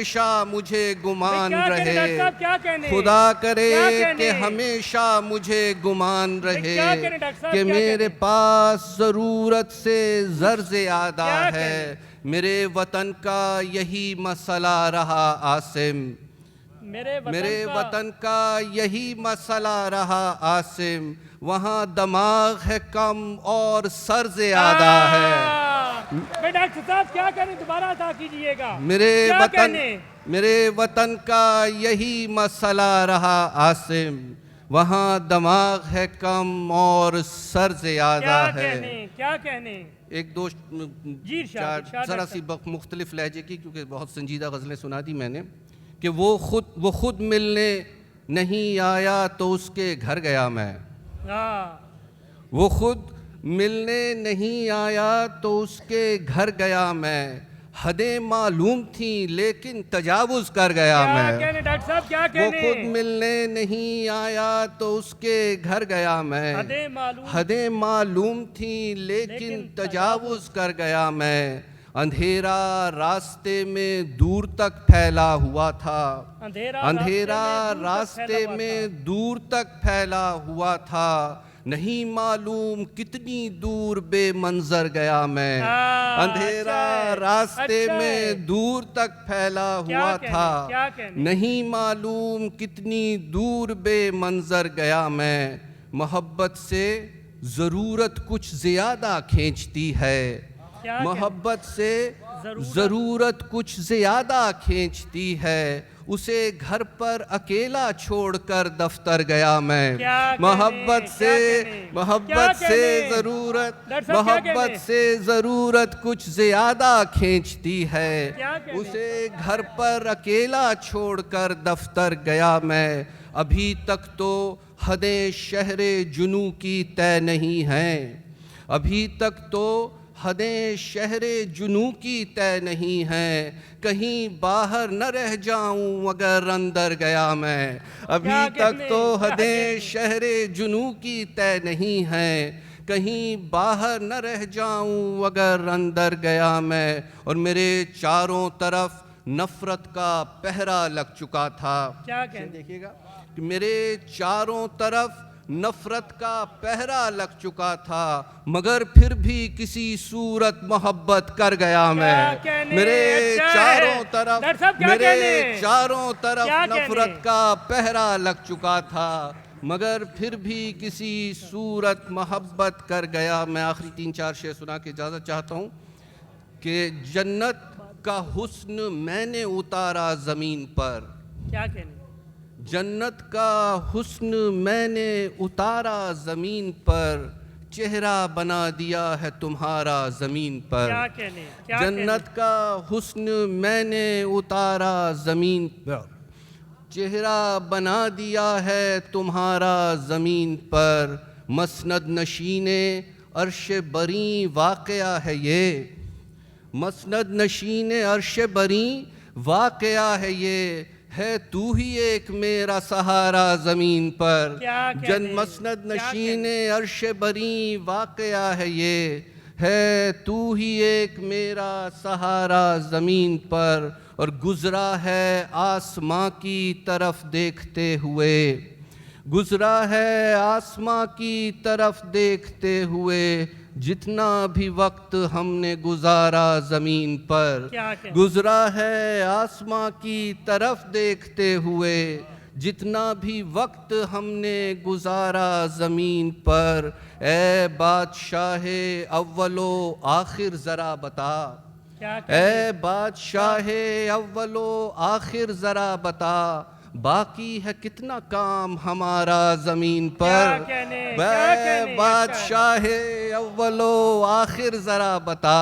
हमेशा मुझे गुमान क्या कहने डॉक्टर रहे, साहब, क्या कहने? खुदा करे क्या कि कहने? हमेशा मुझे गुमान रहे क्या कहने डॉक्टर साहब, कि क्या मेरे कहने? पास ज़रूरत से ज़र ज़्यादा क्या है। कहने? मेरे वतन का यही मसला रहा आसिम, मेरे वतन का यही मसला रहा आसिम। वहाँ दमाग है कम और सर ज़्यादा है। डॉक्टर साहब क्या करें, दोबारा अदा कीजिएगा। मेरे वतन का यही मसला रहा आसिम, वहाँ दमाग है कम और सर ज़्यादा है। क्या कहने? एक दो जी चार ज़रा सी मुख्तलिफ लहजे की, क्योंकि बहुत संजीदा गज़लें सुना दी मैंने, कि वो खुद मिलने नहीं आया तो उसके घर गया मैं। वो खुद मिलने नहीं आया तो उसके घर गया मैं। हदें मालूम थी लेकिन तजावुज़ कर गया मैं। डॉक्टर साहब क्या कहने? वो खुद मिलने नहीं आया तो उसके घर गया मैं। हदें मालूम थी लेकिन तजावुज़ कर गया मैं। अंधेरा रास्ते में दूर तक फैला हुआ था, अंधेरा रास्ते में दूर तक फैला हुआ था। नहीं मालूम कितनी दूर बेमंजर गया मैं। अंधेरा रास्ते में दूर तक फैला हुआ था, नहीं मालूम कितनी दूर बेमंजर गया मैं। मोहब्बत से ज़रूरत कुछ ज़्यादा खींचती है, मोहब्बत से ज़रूरत कुछ ज़्यादा खींचती है। उसे घर पर अकेला छोड़कर दफ्तर गया मैं। मोहब्बत से ज़रूरत कुछ ज़्यादा खींचती है। उसे घर पर अकेला छोड़कर दफ्तर गया मैं। अभी तक तो हदें शहरे जुनू की तय नहीं हैं, अभी तक तो हदें शहरे जुनू की तय नहीं हैं। कहीं बाहर न रह जाऊं अगर अंदर गया मैं। अभी तक तो हदें शहरे जुनू की तय नहीं हैं, कहीं बाहर न रह जाऊं अगर अंदर गया मैं। और मेरे चारों तरफ नफ़रत का पहरा लग चुका था। देखिएगा कि मेरे चारों तरफ नफ़रत का पहरा लग चुका था, मगर फिर भी किसी सूरत मोहब्बत कर गया मैं। मेरे चारों तरफ नफ़रत का पहरा लग चुका था, मगर फिर भी किसी सूरत मोहब्बत कर गया मैं। आखिरी 3-4 शेर सुना के इजाज़त चाहता हूँ कि जन्नत का हुस्न मैंने उतारा ज़मीन पर। क्या कहने? जन्नत का हुस्न मैंने उतारा ज़मीन पर, चेहरा बना दिया है तुम्हारा ज़मीन पर। जन्नत का हुस्न मैंने उतारा ज़मीन पर, चेहरा बना दिया है तुम्हारा ज़मीन पर। मसनद नशीने अर्श बरी वाक़या है ये, मसनद नशीने अर्श बरी वाक़या है ये। है तू ही एक मेरा सहारा ज़मीन पर। मसनद नशीने अर्श बरी वाक़या है ये, है तू ही एक मेरा सहारा ज़मीन पर। और गुज़रा है आसमां की तरफ देखते हुए, गुज़रा है आसमां की तरफ देखते हुए। जितना भी वक्त हमने गुजारा ज़मीन पर, गुज़रा है आसमां की तरफ देखते हुए। जितना भी वक्त हमने गुजारा ज़मीन पर। ए बादशाहे अव्वलो आखिर ज़रा बता, ए बादशाहे अव्वलो आखिर ज़रा बता। बाकी है कितना काम हमारा ज़मीन पर। बादशाहे अव्वलो आखिर ज़रा बता,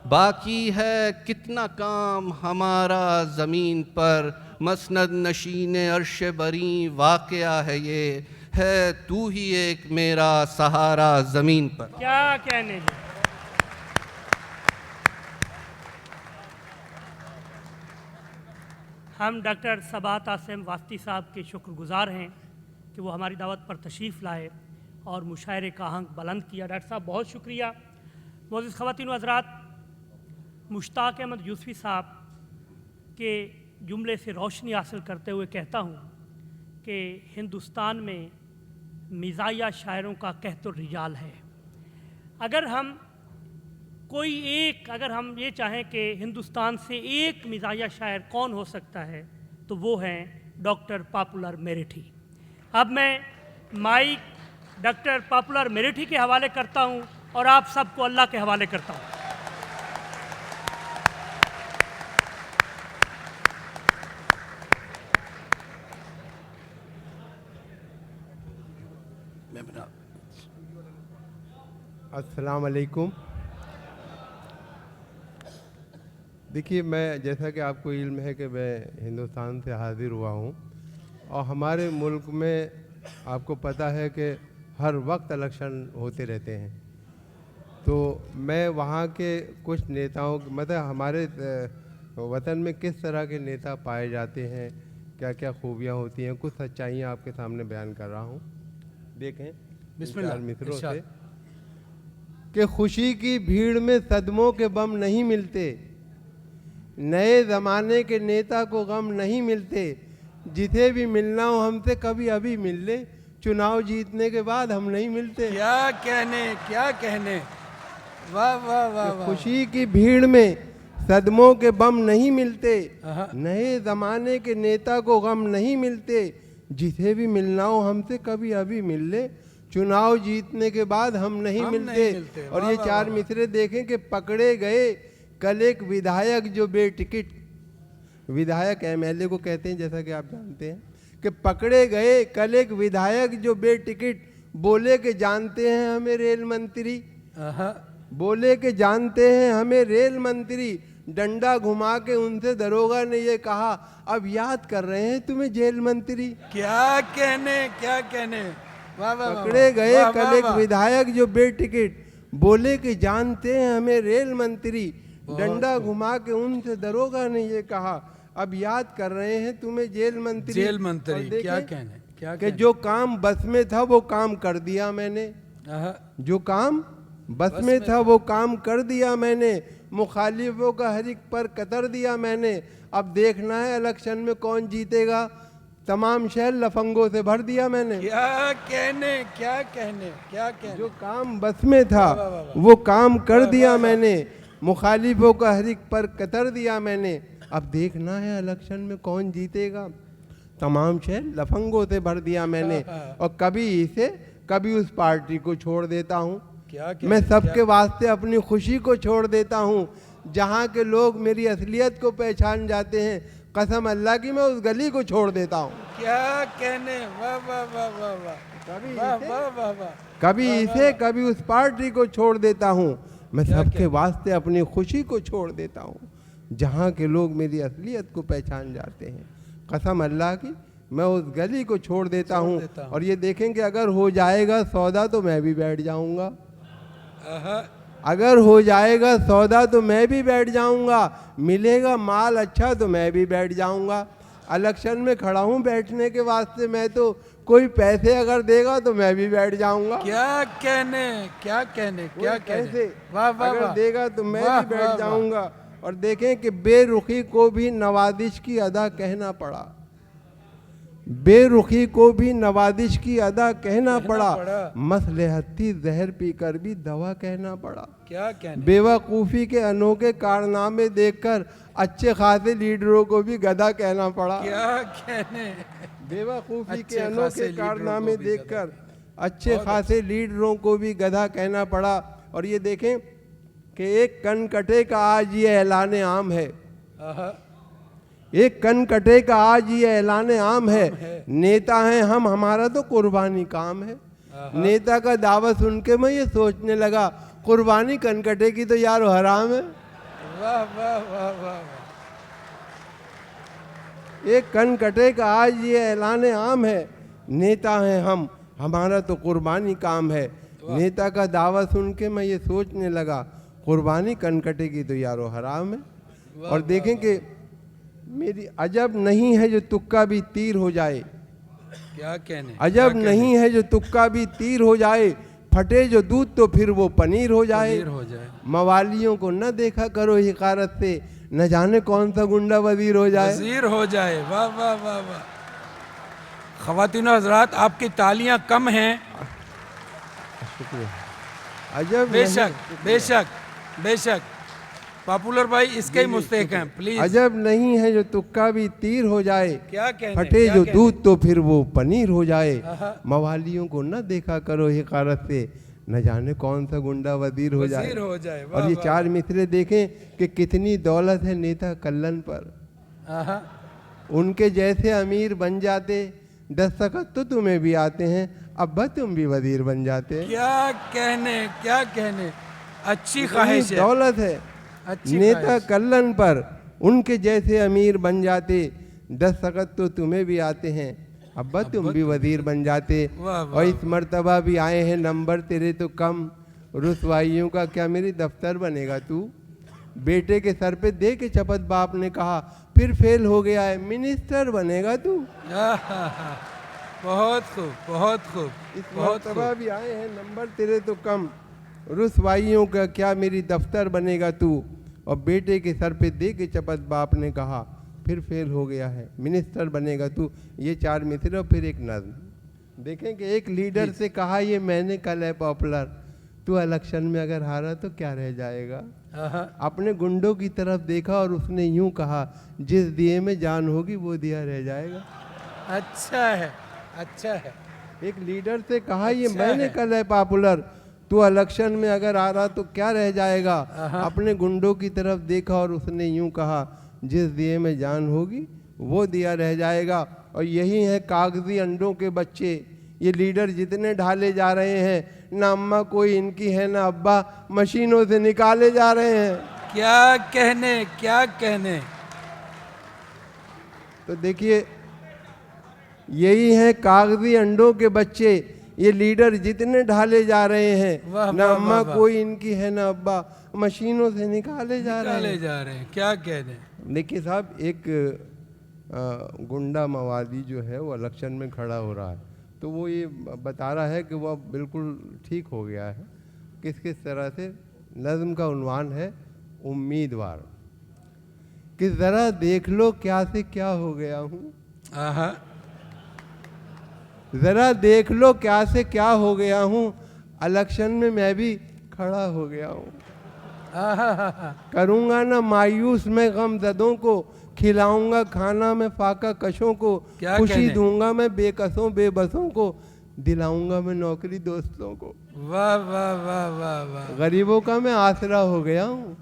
बाकी है कितना काम हमारा ज़मीन पर। मसनद नशीने अर्श बरी वाक़या है ये, है तू ही एक मेरा सहारा ज़मीन पर। क्या कहने? हम डॉक्टर सबात आसिम वास्ती साहब के शुक्रगुज़ार हैं कि वो हमारी दावत पर तशरीफ़ लाए और मुशायरे का आहंग बुलंद किया। डॉक्टर साहब बहुत शुक्रिया। मोअज़्ज़िज़ ख़वातीन व हज़रात, मुश्ताक़ अहमद यूसुफ़ी साहब के जुमले से रोशनी हासिल करते हुए कहता हूँ कि हिंदुस्तान में मिज़ाहिया शायरों का कहतो रिजाल है। अगर हम ये चाहें कि हिंदुस्तान से एक मिज़ाहिया शायर कौन हो सकता है तो वो हैं डॉक्टर पॉपुलर मेरिठी। अब मैं माइक डॉक्टर पॉपुलर मेरिठी के हवाले करता हूँ और आप सबको अल्लाह के हवाले करता हूँ। अस्सलाम वालेकुम। देखिए, मैं जैसा कि आपको इल्म है कि मैं हिंदुस्तान से हाज़िर हुआ हूँ और हमारे मुल्क में आपको पता है कि हर वक्त इलेक्शन होते रहते हैं। तो मैं वहाँ के कुछ नेताओं मतलब हमारे वतन में किस तरह के नेता पाए जाते हैं, क्या क्या खूबियाँ होती हैं, कुछ सच्चाइयाँ आपके सामने बयान कर रहा हूँ। देखें बिस्मिल्लाह मित्रों से कि खुशी की भीड़ में सदमों के बम नहीं मिलते, नए ज़माने के नेता को गम नहीं मिलते, जिसे भी मिलना हो हमसे कभी अभी मिल ले, चुनाव जीतने के बाद हम नहीं मिलते। क्या कहने, वाह वाह वाह वाह। खुशी की भीड़ में सदमों के बम नहीं मिलते, नए ज़माने के नेता को गम नहीं मिलते, जिसे भी मिलना हो हमसे कभी अभी मिल ले, चुनाव जीतने के बाद हम नहीं मिलते। और ये चार मिसरे देखें कि पकड़े गए कल एक विधायक जो बेटिकट, विधायक एमएलए को कहते हैं जैसा कि आप जानते हैं, कि पकड़े गए कल एक विधायक जो बेटिकट, बोले कि जानते हैं हमें रेल मंत्री, बोले कि जानते हैं हमें रेल मंत्री, डंडा घुमा के उनसे दरोगा ने ये कहा अब याद कर रहे हैं तुम्हें जेल मंत्री। क्या कहने, वाह वाह। पकड़े गए कल एक विधायक जो बेटिकट, बोले कि जानते हैं हमें रेल मंत्री, डंडा घुमा के उनसे दरोगा ने ये कहा अब याद कर रहे हैं तुम्हें जेल मंत्री। क्या कहने कि जो काम बस में था वो काम कर दिया मैंने, जो काम बस में था वो काम कर दिया मैंने, मुखालिफों का हर एक पर कतर दिया मैंने, अब देखना है इलेक्शन में कौन जीतेगा, तमाम शहर लफंगों से भर दिया मैंने। क्या कहने। जो काम बस में था वो काम कर दिया मैंने, मुखालिफों का हर एक पर कतर दिया मैंने, अब देखना है इलेक्शन में कौन जीतेगा, तमाम शहर लफंगों से भर दिया मैंने, और कभी इसे कभी उस पार्टी को छोड़ देता हूँ, मैं सबके वास्ते अपनी खुशी को छोड़ देता हूँ, जहाँ के लोग मेरी असलियत को पहचान जाते हैं, कसम अल्लाह की मैं उस गली को छोड़ देता हूँ। क्या कहने, वाह वाह वाह वाह वाह। कभी इसे कभी उस पार्टी को छोड़ देता हूँ, मैं सबके वास्ते अपनी खुशी को छोड़ देता हूँ, जहाँ के लोग मेरी असलियत को पहचान जाते हैं, कसम अल्लाह की मैं उस गली को छोड़ देता हूँ। और ये देखेंगे अगर हो जाएगा सौदा तो मैं भी बैठ जाऊँगा, अगर हो जाएगा सौदा तो मैं भी बैठ जाऊंगा, मिलेगा माल अच्छा तो मैं भी बैठ जाऊंगा, इलेक्शन में खड़ा हूं बैठने के वास्ते, मैं तो कोई पैसे अगर देगा तो मैं भी बैठ जाऊंगा। क्या कहने, वाह वाह, अगर देगा तो मैं भी बैठ जाऊंगा। और देखें कि बेरुखी को भी नवाजिश की अदा कहना पड़ा, बेरुखी को भी नवाजिश की अदा कहना पड़ा, मसलहती जहर पीकर भी दवा कहना पड़ा। क्या कहने, बेवकूफ़ी के अनोखे कारनामे देखकर अच्छे खासे लीडरों को भी गधा कहना पड़ा। क्या कहने, बेवकूफ़ी के अनोखे कारनामे देखकर अच्छे खासे लीडरों को भी गधा कहना पड़ा। और ये देखें कि एक कनकटे का आज ये ऐलान आम है, एक कनकटे का आज ये ऐलान आम है, नेता हैं हम हमारा तो कुर्बानी काम है। नेता का दावा सुन के मैं ये सोचने लगा कुर्बानी कनकटे की तो यार हराम है। वाह वाह वाह वाह। एक कनकटे का आज ये ऐलान आम है, नेता हैं हम हमारा तो कुर्बानी काम है। नेता का दावा सुन के मैं ये सोचने लगा कुर्बानी कनकटे की तो यारो हराम है। और देखें कि मेरी अजब नहीं है जो तुक्का भी तीर हो जाए, क्या कहने, अजब नहीं है जो तुक्का भी तीर हो जाए, फटे जो दूध तो फिर वो पनीर हो जाए। मवालियों को न देखा करो हिकारत से, न जाने कौन सा गुंडा वजीर हो जाए। वजीर हो जाए। वाह वाह वाह वाह। ख़वातीनो हज़रात, आपकी तालियां कम हैं। शुक्रिया। अजब बेशक नहीं, बेशक बेशक। पॉपुलर भाई इसके ही मुस्तहिक हैं, प्लीज। अजब नहीं है जो तुक्का भी तीर हो जाए, क्या कहने, फटे क्या जो कहने। दूध तो फिर वो पनीर हो जाए। आहा। मवालियों को न देखा करो हिकारत से, न जाने कौन सा गुंडा वजीर हो जाए। वजीर हो जाए। वाह और ये वाह चार मिसरे देखें कि कितनी दौलत है नेता कल्लन पर। आहा। उनके जैसे अमीर बन जाते, दस्तखत तो तुम्हें भी आते हैं, अब्बा तुम भी वजीर बन जाते। क्या कहने, क्या कहने। अच्छी इतनी ख्वाहिश है, दौलत है अच्छी नेता ख्वाहिश। कल्लन पर, उनके जैसे अमीर बन जाते, दस्तखत तो तुम्हें भी आते हैं, अब्बा तुम भी वजीर बन जाते। वाह, वाह, और इस मर्तबा भी आए हैं नंबर तेरे तो कम, रुसवाइयों का क्या मेरी दफ्तर बनेगा तू। बेटे के सर पे दे के शपथ बाप ने कहा, फिर फेल हो गया है, मिनिस्टर बनेगा तू। आहा। बहुत खूब, बहुत खूब, इस बहुत मर्तबा खूब। भी आए हैं नंबर तेरे तो कम, रुसवाइयों का क्या मेरी दफ्तर बनेगा तू। और बेटे के सर पे दे के शपथ बाप ने कहा, फिर फेल हो गया है, मिनिस्टर बनेगा तू। ये चार मिसरे और फिर एक नज्म देखें कि एक लीडर से कहा, ये मैंने कल है पॉपुलर, तू इलेक्शन में अगर हारा तो क्या रह जाएगा। आहा। अपने गुंडों की तरफ देखा और उसने यूं कहा, जिस दिए में जान होगी वो दिया रह जाएगा। अच्छा है, अच्छा है। एक लीडर से कहा, ये अच्छा मैंने है। कल है पॉपुलर, तू इलेक्शन में अगर आ रहा तो क्या रह जाएगा। आहा। अपने गुंडों की तरफ देखा और उसने यूं कहा, जिस दिए में जान होगी वो दिया रह जाएगा। और यही है कागजी अंडों के बच्चे, ये लीडर जितने ढाले जा रहे हैं, ना अम्मा कोई इनकी है ना अब्बा, मशीनों से निकाले जा रहे हैं। क्या कहने, क्या कहने। तो देखिए, यही है कागजी अंडों के बच्चे, ये लीडर जितने ढाले जा रहे हैं, वाह, ना वाह, अम्मा वाह, वाह। कोई इनकी है ना अब्बा, मशीनों से निकाले जा रहे निकाले हैं। जा रहे हैं, क्या कहने। देखिए साहब, एक गुंडा मवाली जो है वो इलेक्शन में खड़ा हो रहा है, तो वो ये बता रहा है कि वह बिल्कुल ठीक हो गया है। किस किस तरह से, नज़्म का उन्वान है उम्मीदवार, कि ज़रा देख लो क्या से क्या हो गया हूँ। आहा। ज़रा देख लो क्या से क्या हो गया हूँ, इलेक्शन में मैं भी खड़ा हो गया हूँ। आहा। करूँगा ना मायूस मैं गम ज़दों को, खिलाऊंगा खाना मैं फाका कशों को, क्या खुशी कहने। दूंगा मैं बेकसों बेबसों को, दिलाऊंगा मैं नौकरी दोस्तों को। वाह वाह वाह वाह वाह। गरीबों का मैं आसरा हो गया हूँ,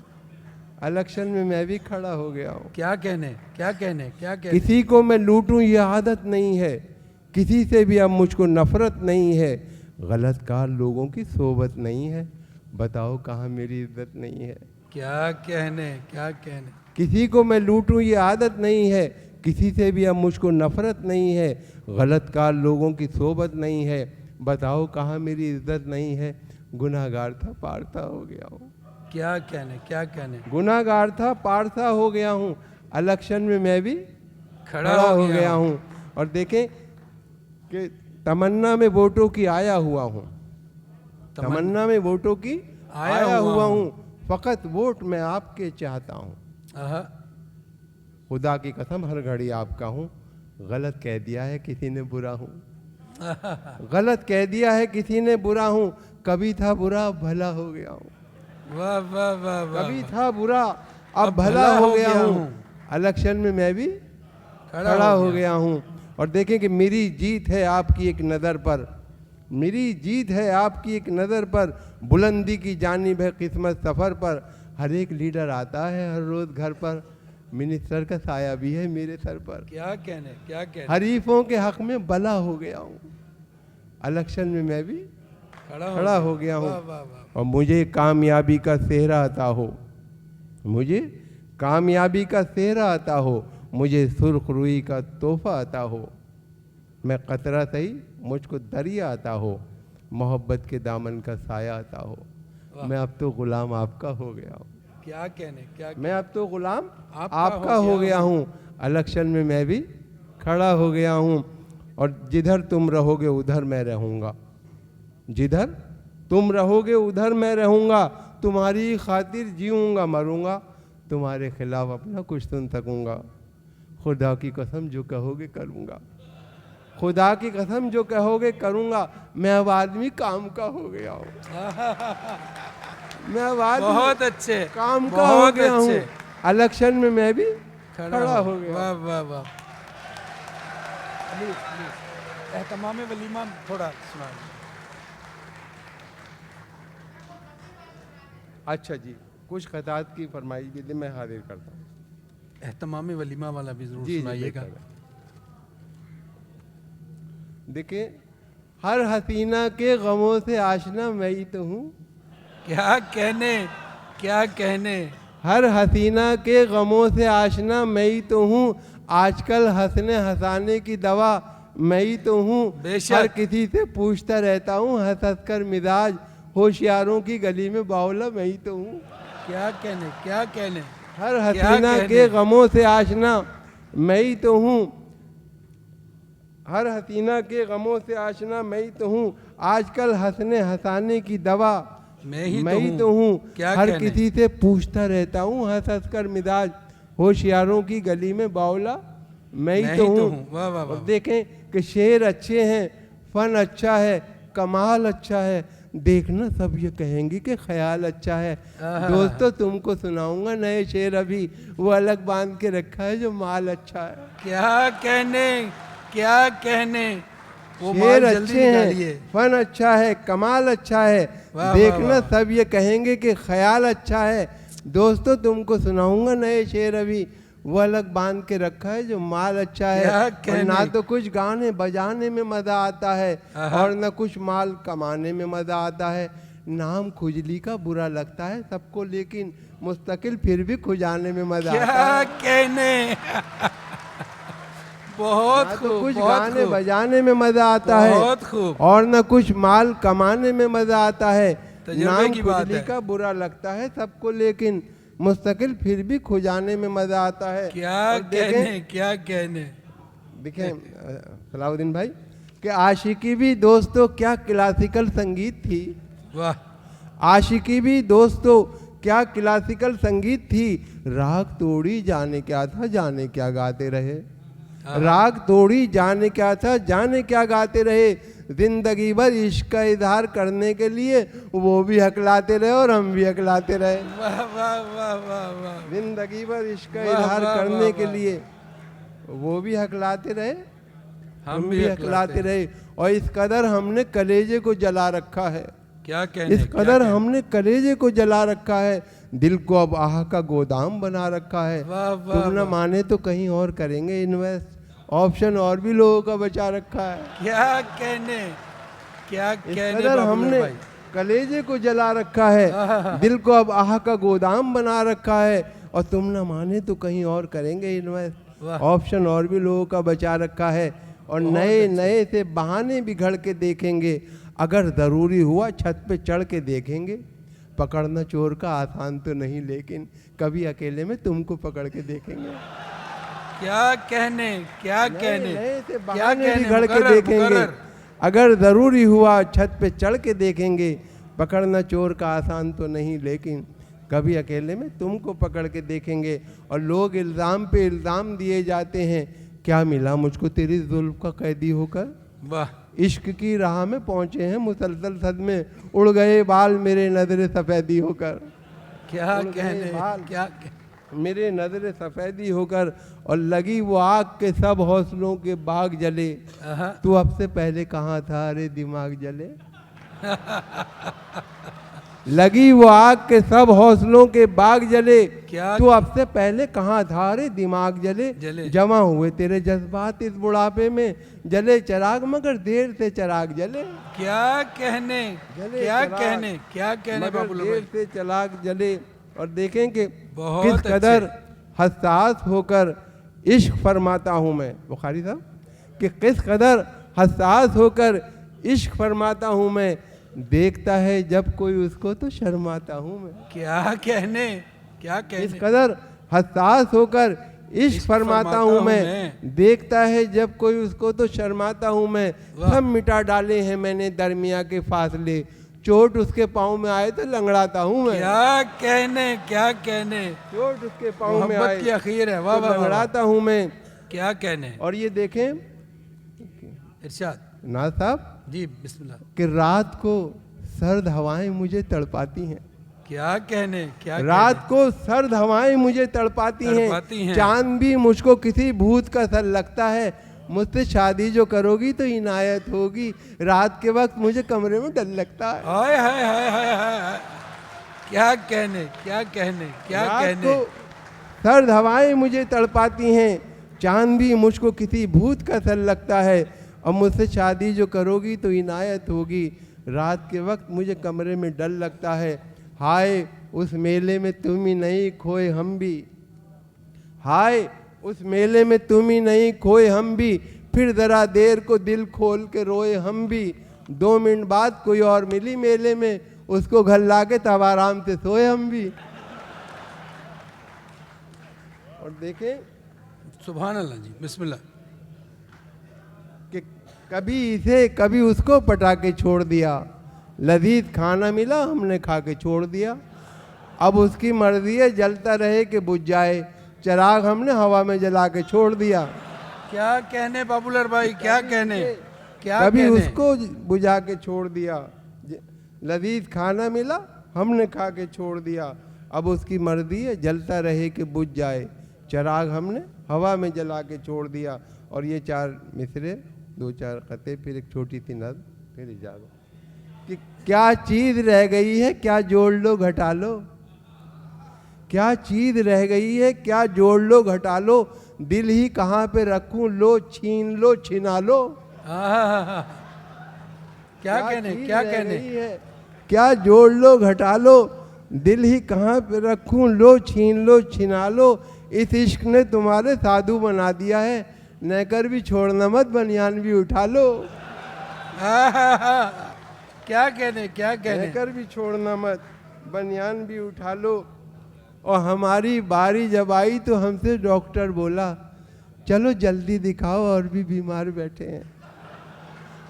इलेक्शन में मैं भी खड़ा हो गया हूँ। क्या कहने, क्या कहने, क्या कहने। किसी को मैं लूटूं ये आदत नहीं है, किसी से भी अब मुझको नफरत नहीं है, गलत कार लोगों की सोबत नहीं है, बताओ कहाँ मेरी इज्जत नहीं है। क्या कहने, क्या कहने। किसी को मैं लूटूं ये आदत नहीं है, किसी से भी अब मुझको नफरत नहीं है, गलत कार लोगों की सोबत नहीं है, बताओ कहाँ मेरी इज्जत नहीं है। गुनाहगार था पारसा हो गया हूँ, क्या कहने, क्या कहने। गुनाहगार था पारसा हो गया हूँ, इलेक्शन में मैं भी खड़ा खड़ा हो गया हूँ। और देखें कि तमन्ना में वोटों की आया हुआ हूँ, तमन्ना में वोटों की आया हुआ हूँ, फ़कत वोट मैं आपके चाहता हूँ। आहा। खुदा की कसम हर घड़ी आपका हूँ, गलत कह दिया है किसी ने बुरा हूँ, गलत कह दिया है किसी ने बुरा हूँ, कभी था बुरा अब भला हो गया हूँ। वाह वाह वाह वाह। कभी था बुरा अब भला हो गया हूँ, इलेक्शन में मैं भी खड़ा हो गया हूँ। और देखें कि मेरी जीत है आपकी एक नज़र पर, मेरी जीत है आपकी एक नज़र पर, बुलंदी की जानिब है किस्मत सफ़र पर। हर एक लीडर आता है हर रोज़ घर पर, मिनिस्टर का साया भी है मेरे सर पर। क्या कहने, क्या कहने। हरीफों के हक में भला हो गया हूँ, इलेक्शन में मैं भी खड़ा हो गया हूँ। वाह वाह वाह। और मुझे कामयाबी का सेहरा अता हो, मुझे कामयाबी का सेहरा अता हो, मुझे सुर्ख रुई का तोहफा अता हो, मैं कतरा सही मुझको दरिया अता हो, मोहब्बत के दामन का साया अता हो, मैं अब तो ग़ुलाम आपका हो गया हूँ। क्या कहने, क्या मैं अब तो ग़ुलाम आपका आपका हो गया हूँ, इलेक्शन में मैं भी खड़ा हो गया हूँ। और जिधर तुम रहोगे उधर मैं रहूँगा, जिधर तुम रहोगे उधर मैं रहूँगा, तुम्हारी खातिर जीऊँगा मरूँगा, तुम्हारे खिलाफ अपना कुछ सुन सकूंगा। खुदा की कसम जो कहोगे करूंगा, खुदा की कसम जो कहोगे करूंगा। मैं अब आदमी काम का हो गया हूँ, मैं अब आदमी बहुत अच्छे, काम का हो बहुत गया हूँ। अच्छे। इलेक्शन में मैं भी खड़ा हो गया। वाह वाह वाह। प्लीज प्लीज एहतमाम वलीमा थोड़ा सुना। अच्छा जी, कुछ खतात की फरमाइश भी दे, मैं हाजिर करता हूँ। एहतमाम वलीमा वाला भी जरूर जी जी, सुनाइएगा। बेहतर है। देखिए, हर हसीना के गमों से आशना मैं ही तो हूँ। क्या कहने, क्या कहने। हर हसीना के गमों से आशना मैं ही तो हूँ। आजकल हंसने हंसाने की दवा मैं ही तो हूँ। बेशक। हर किसी से पूछता रहता हूँ हंस हंस कर मिजाज। होशियारों की गली में बावला मैं ही तो हूँ। क्या कहने, क्या कहने। हर क्या हसीना कहने। के गमों से आशना मैं ही तो हूँ। हर हसीना के गमों से आशना मैं ही तो हूँ। आजकल हंसने हंसाने की दवा मैं ही मैं तो हूँ। हूँ। क्या हर कहने। किसी से पूछता रहता हूँ हंस हंस कर मिजाज। होशियारों की गली में बावला मैं ही तो हूँ। वाह वाह वाह। और देखें कि शेर अच्छे हैं, फन अच्छा है, कमाल अच्छा है, देखना सब ये कहेंगे कि ख्याल अच्छा है। दोस्तों तुमको सुनाऊंगा नए शेर, अभी वो अलग बांध के रखा है जो माल अच्छा है। क्या कहने, क्या कहने। वो शेर माल जल्दी अच्छे निकालिए। हैं, फन अच्छा है, कमाल अच्छा है, वाह, देखना वाह, वाह। सब ये कहेंगे कि ख्याल अच्छा है। दोस्तों तुमको सुनाऊंगा नए शेर, अभी वो अलग बांध के रखा है जो माल अच्छा है। क्या और कहने। ना तो कुछ गाने बजाने में मजा आता है और ना कुछ माल कमाने में मजा आता है। नाम खुजली का बुरा लगता है सबको, लेकिन मुस्तकिल फिर भी खुजाने में मजा आता क्या है। कहने। बहुत ना खूब, तो कुछ बहुत गाने खूब। बजाने में मजा आता है बहुत खूब। और न कुछ माल कमाने में मजा आता है। तजुर्बे नाम की बात खुजली है। का बुरा लगता है सबको, लेकिन मुस्तकिल फिर भी खुजाने में मजा आता है। क्या और कहने, क्या कहने। देखें सलाउद्दीन भाई कि आशिकी भी दोस्तों क्या क्लासिकल संगीत थी। वाह। आशिकी भी दोस्तों क्या क्लासिकल संगीत थी। राग तोड़ी जाने क्या था, जाने क्या गाते रहे। राग तोड़ी जाने क्या था, जाने क्या गाते रहे। जिंदगी भर इश्क का इजहार करने के लिए वो भी हकलाते रहे और हम भी हकलाते रहे। वाह वाह वाह वाह वाह। जिंदगी भर इश्क का वाह, इजहार वाह, करने वाह, के वाह। लिए वो भी हकलाते रहे, हम हम भी भी हकलाते हकलाते रहे। और इस कदर हमने कलेजे को जला रखा है, क्या कहने, इस क्या कदर कहने। हमने कलेजे को जला रखा है। दिल को अब आह का गोदाम बना रखा है। वाह, वाह, तुम न वाह। माने तो कहीं और करेंगे इन्वेस्ट, ऑप्शन और भी लोगों का बचा रखा है। क्या कहने, क्या इस कहने कदर बाबुल हमने भाई। कलेजे को जला रखा है, दिल को अब आह का गोदाम बना रखा है। और तुम न माने तो कहीं और करेंगे इन्वेस्ट, वाह। ऑप्शन और भी लोगों का बचा रखा है। और बहुत नए अच्छे। नए से बहाने बिगड़ के देखेंगे, अगर ज़रूरी हुआ छत पे चढ़ के देखेंगे। पकड़ना चोर का आसान तो नहीं, लेकिन कभी अकेले में तुमको पकड़ के देखेंगे। क्या कहने, क्या कहने। नए से क्या बहाने कहने, बिगड़ के मुकर्रर, देखेंगे, मुकर्रर। अगर ज़रूरी हुआ छत पे चढ़ के देखेंगे। पकड़ना चोर का आसान तो नहीं, लेकिन कभी अकेले में तुमको पकड़ के देखेंगे। और लोग इल्ज़ाम पे इल्ज़ाम दिए जाते हैं, क्या मिला मुझको तेरी जुल्फ का कैदी होकर। वाह। इश्क की राह में पहुँचे हैं मुसलसल सदमे, उड़ गए बाल मेरे नजर सफ़ेदी होकर। क्या उड़ गए कहने, बाल क्या मेरे नजर सफ़ेदी होकर। और लगी वो आग के सब हौसलों के बाग जले। तू अब से पहले कहाँ था अरे दिमाग जले। लगी वो आग के सब हौसलों के बाग जले। क्या? तू अब से पहले कहाँ था रे दिमाग जले। जले। जमा हुए तेरे जज्बात इस बुढ़ापे में, जले चराग मगर देर से चराग जले। क्या कहने, जले क्या चराग, कहने, क्या कहने मगर बाबुल देर भाई। से चराग जले। और देखें कि बहुत किस अच्छे। कदर हसास होकर इश्क फरमाता हूँ मैं, बुखारी साहब, कि किस कदर हसास होकर इश्क फरमाता हूँ मैं। देखता है जब कोई उसको तो शर्माता हूँ मैं। क्या कहने, क्या इस कहने। कदर हसास होकर इश्क फरमाता हूँ मैं। देखता है जब कोई उसको तो शर्माता हूँ मैं। वाह। सब मिटा डाले हैं मैंने दरमिया के फासले, चोट उसके पाँव में आए तो लंगड़ाता हूँ मैं। क्या कहने, क्या कहने, चोट उसके पाँव में मोहब्बत आए की अखीर है। वाह तो वाह वाह, वाह। लंगड़ाता हूँ मैं। क्या कहने। और ये देखें इरशाद नाज साहब जी, बिस्मिल्लाह। कि रात को सर्द हवाएं मुझे तड़पाती हैं। क्या कहने, क्या रात को सर्द हवाएं मुझे तड़पाती तड़पाती हैं। हैं। चांद भी मुझको किसी भूत का सर लगता है। मुझसे शादी जो करोगी तो इनायत होगी। रात के वक्त मुझे कमरे में डर लगता है। हाय हाय हाय हाय हाय। क्या कहने, क्या कहने, क्या रात कहने। को सर्द हवाएं मुझे तड़पाती हैं। चांद भी मुझको किसी भूत का सर लगता है। और मुझसे शादी जो करोगी तो इनायत होगी। रात के वक्त मुझे कमरे में डर लगता है। हाय उस मेले में तुम ही नहीं खोए हम भी। हाय उस मेले में तुम ही नहीं खोए हम भी। फिर ज़रा देर को दिल खोल के रोए हम भी। 2 मिनट बाद कोई और मिली मेले में, उसको घर ला के तब आराम से सोए हम भी। और देखें सुभान अल्लाह जी, बिस्मिल्लाह। कि कभी इसे कभी उसको पटा के छोड़ दिया। लजीज खाना मिला हमने खा के छोड़ दिया। अब उसकी मर्जी है जलता रहे कि बुझ जाए। चिराग हमने हवा में जला के छोड़ दिया। क्या कहने पॉपुलर भाई, क्या कहने, क्या कभी कहने। उसको बुझा के छोड़ दिया। लजीज खाना मिला हमने खा के छोड़ दिया। अब उसकी मर्जी है जलता रहे कि बुझ जाए। चिराग हमने हवा में जला के छोड़ दिया। और ये 4 मिसरे, 2-4 खते, फिर एक छोटी सी नज़्म, फिर इजाज़त। कि क्या चीज़ रह गई है, क्या जोड़ लो घटा लो। क्या चीज़ रह गई है, क्या जोड़ लो घटा लो। दिल ही कहाँ पे रखूं, लो छीन लो छिना लो। आहा, क्या कहने, चीज़ क्या रह कहने। गई है, क्या जोड़ लो घटा लो। दिल ही कहाँ पे रखूं, लो छीन लो छिना लो। इस इश्क ने तुम्हारे साधु बना दिया है। नहकर भी छोड़ना मत, बनियान भी उठा लो। आहा, क्या कहने, क्या कहने। नहकर भी छोड़ना मत, बनियान भी उठा लो। और हमारी बारी जब आई तो हमसे डॉक्टर बोला, चलो जल्दी दिखाओ और भी बीमार बैठे हैं।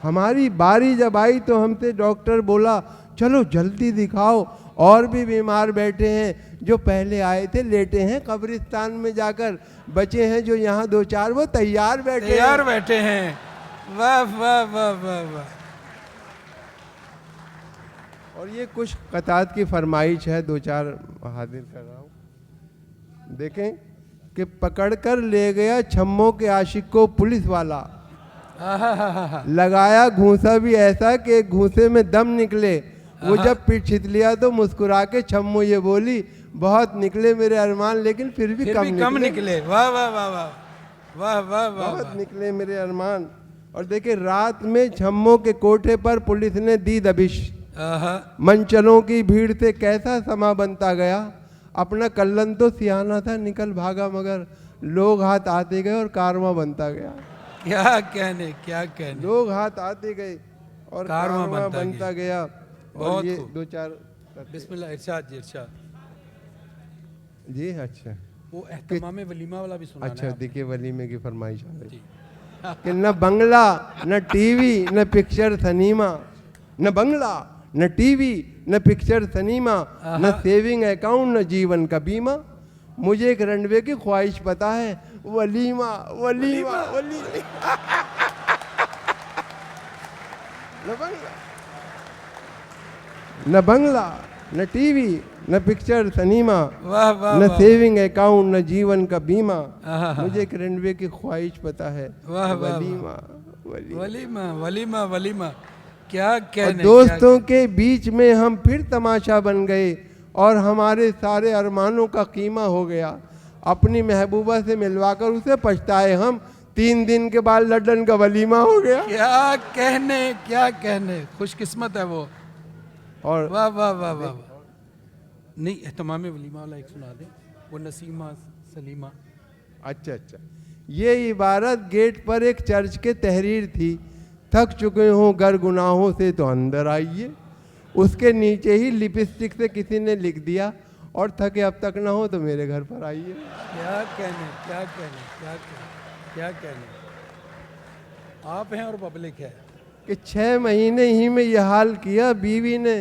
हमारी बारी जब आई तो हमसे डॉक्टर बोला, चलो जल्दी दिखाओ और भी बीमार बैठे हैं। जो पहले आए थे लेटे हैं कब्रिस्तान में जाकर। बचे हैं जो यहाँ 2-4 वो तैयार बैठे हैं। वाह वाह वाह वाह वाह। और ये कुछ कतात की फरमाइश है, 2-4 हाजिर कर रहा हूँ। देखें कि पकड़कर ले गया छम्मों के आशिक को पुलिस वाला। लगाया घूंसा भी ऐसा कि घूंसे में दम निकले। वो जब पीठ छितलिया तो मुस्कुरा के छम्मो ये बोली, बहुत निकले मेरे अरमान लेकिन फिर भी कम निकले। वाह वाह वाह वाह वाह वाह वाह। बहुत निकले मेरे अरमान। और देखिए रात में छम्मो के कोठे पर पुलिस ने दी दबिश। मंचलों की भीड़ से कैसा समा बनता गया। अपना कल्लन तो सियाना था निकल भागा, मगर लोग हाथ आते गए और कारवां बनता गया। क्या कहने, क्या कहने। लोग हाथ आते गए और कारवां बनता गया। और ये 2-4 बिस्मिल्लाह। इरशाद जी, इरशाद जी। अच्छा वो एहतमाम वलीमा वाला भी सुना। अच्छा देखिए वलीमे की फरमाइश आ गई कि न बंगला न टीवी न पिक्चर सनीमा। न बंगला न टीवी न पिक्चर सनीमा, न सेविंग अकाउंट न जीवन का बीमा। मुझे एक रनवे की ख्वाहिश पता है, वलीमा वलीमा वलीमा। न बंगला न टीवी न पिक्चर सनीमा, न सेविंग अकाउंट न जीवन का बीमा। मुझे एक रनवे की ख्वाहिश पता है, वलीमा वलीमा वलीमा वलीमा। क्या कहने। दोस्तों के बीच में हम फिर तमाशा बन गए और हमारे सारे अरमानों का कीमा हो गया। अपनी महबूबा से मिलवाकर उसे पछताए हम, 3 दिन के बाद लंदन का वलीमा हो गया। क्या कहने, क्या कहने। खुशकिस्मत है वो। और वाह वाह वाह वाह। नहीं एहतमाम वलीमा वाला एक सुना दे, वो नसीमा सलीमा। अच्छा अच्छा। ये इबारत गेट पर एक चर्च के तहरीर थी, थक चुके हो गर गुनाहों से तो अंदर आइए। उसके नीचे ही लिपस्टिक से किसी ने लिख दिया, और थके अब तक ना हो तो मेरे घर पर आइए। क्या कहने, क्या कहने, क्या कहने, क्या कहने। आप हैं और पब्लिक है। कि 6 महीने ही में यह हाल किया बीवी ने